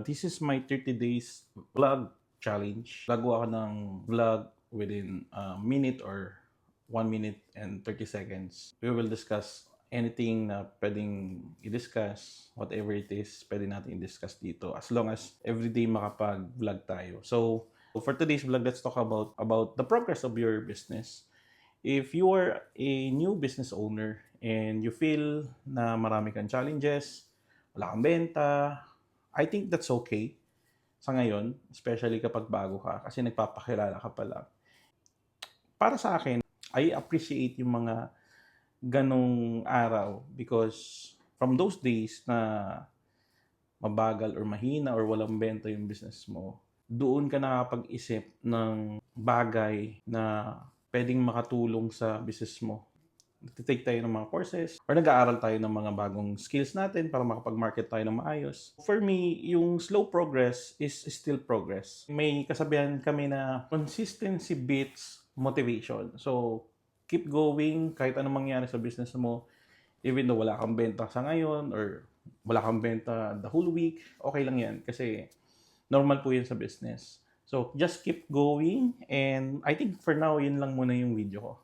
This is my 30 days vlog challenge. Gagawa ako ng vlog within a minute or 1 minute and 30 seconds. We will discuss anything na pwedeng i-discuss, whatever it is, pwede natin i-discuss dito as long as everyday makapag-vlog tayo. So, for today's vlog, let's talk about the progress of your business. If you are a new business owner and you feel na marami kang challenges, wala kang benta, I think that's okay sa ngayon, especially kapag bago ka kasi nagpapakilala ka pa lang. Para sa akin, I appreciate yung mga ganong araw because from those days na mabagal or mahina or walang benta yung business mo, doon ka nakapag-isip ng bagay na pwedeng makatulong sa business mo. Nagtitake tayo ng mga courses or nag-aaral tayo ng mga bagong skills natin para makapag-market tayo ng maayos. For me, yung slow progress is still progress. May kasabihan kami na consistency beats motivation. So, keep going kahit anong mangyari sa business mo. Even though wala kang benta sa ngayon or wala kang benta the whole week, okay lang yan kasi normal po yan sa business. So, just keep going and I think for now, yun lang muna yung video ko.